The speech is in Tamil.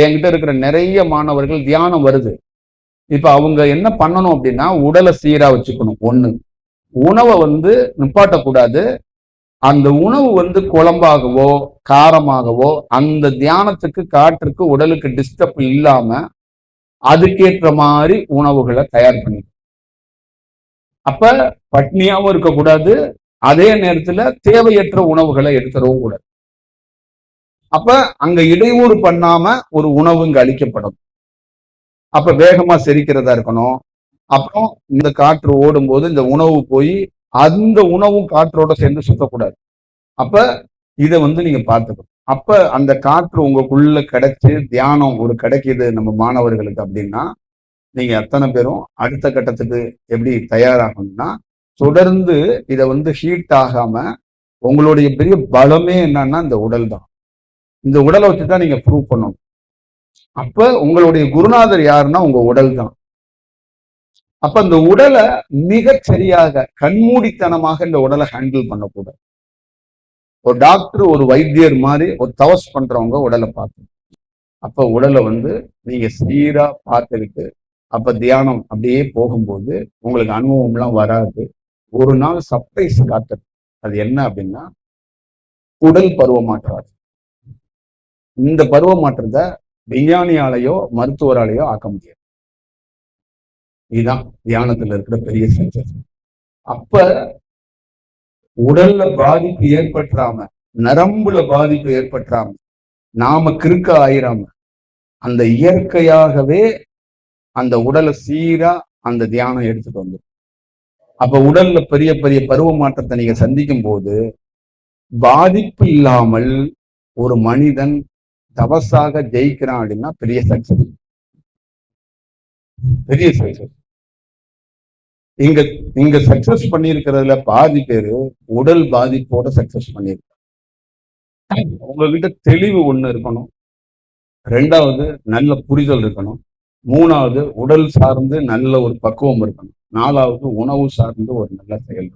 என்கிட்ட இருக்கிற நிறைய மாணவர்கள் தியானம் வருது. இப்ப அவங்க என்ன பண்ணணும் அப்படின்னா, உடலை சீரா வச்சுக்கணும். ஒண்ணு. உணவை நிப்பாட்டக்கூடாது. அந்த உணவு குழம்பாகவோ, காரமாகவோ, அந்த தியானத்துக்கு, காற்றுக்கு, உடலுக்கு டிஸ்டர்ப் இல்லாம, அதுக்கேற்ற மாதிரி உணவுகளை தயார் பண்ணி. அப்ப பட்னியாவும் இருக்கக்கூடாது. அதே நேரத்துல தேவையற்ற உணவுகளை எடுத்துடவும் கூடாது. அப்ப அங்க இடையூறு பண்ணாம ஒரு உணவு இங்க அளிக்கப்படும். அப்ப வேகமா செரிக்கிறதா இருக்கணும். அப்புறம் இந்த காற்று ஓடும் போது இந்த உணவு போய் அந்த உணவும் காற்றோட சேர்ந்து சுத்தக்கூடாது. அப்ப இதை நீங்க பார்த்துக்கணும். அப்ப அந்த காற்று உங்களுக்குள்ள கிடைச்சு தியானம் ஒரு கிடைக்குது நம்ம மாணவர்களுக்கு அப்படின்னா, நீங்க அத்தனை பேரும் அடுத்த கட்டத்துக்கு எப்படி தயாராகணும்னா, தொடர்ந்து இதை ஹீட் ஆகாம, உங்களுடைய பெரிய பலமே என்னன்னா இந்த உடல் தான். இந்த உடலை வச்சுதான் நீங்க ப்ரூவ் பண்ணணும். அப்ப உங்களுடைய குருநாதர் யாருன்னா உங்க உடல் தான். அப்ப இந்த உடலை மிகச் சரியாக கண்மூடித்தனமாக இந்த உடலை ஹேண்டில் பண்ணக்கூடாது. ஒரு டாக்டர் ஒரு வைத்தியர் மாதிரி ஒரு தவஸ் பண்றவங்க உடலை பார்த்து, அப்ப உடலை நீங்க சீரா பார்த்துக்கிட்டு, அப்ப தியானம் அப்படியே போகும்போது உங்களுக்கு அனுபவம் எல்லாம் வராது. ஒரு நாள் சர்ப்ரைஸ் காத்துது. அது என்ன அப்படின்னா, உடல் பருவ மாற்றாது. இந்த பருவ மாற்றத்தை விஞ்ஞானியாலேயோ மருத்துவராலேயோ ஆக்க முடியாது. இதுதான் தியானத்துல இருக்கிற பெரிய சக்சஸ். அப்ப உடல்ல பாதிப்பு ஏற்பட்டுறாம, நரம்புல பாதிப்பு ஏற்பட்டுறாம, நாம கிறுக்க ஆயிராம, அந்த இயற்கையாகவே அந்த உடலை சீரா அந்த தியானம் எடுத்துட்டு வந்துடும். அப்ப உடல்ல பெரிய பெரிய பருவ மாற்றத்தை நீங்க சந்திக்கும் போது பாதிப்பு இல்லாமல் ஒரு மனிதன் தவசாக ஜெயிக்கிறான் அப்படின்னா பெரிய சக்சஸ். பெரிய சக்சஸ். இங்க சக்சஸ் பண்ணிருக்கிறதுல பாதி பேரு உடல் பாதிப்போட சக்சஸ் பண்ணிருக்க. உங்ககிட்ட தெளிவு ஒண்ணு இருக்கணும். ரெண்டாவது நல்ல புரிதல் இருக்கணும். மூணாவது உடல் சார்ந்து நல்ல ஒரு பக்குவம் இருக்கணும். நாலாவது உணவு சார்ந்து ஒரு நல்ல செயல்.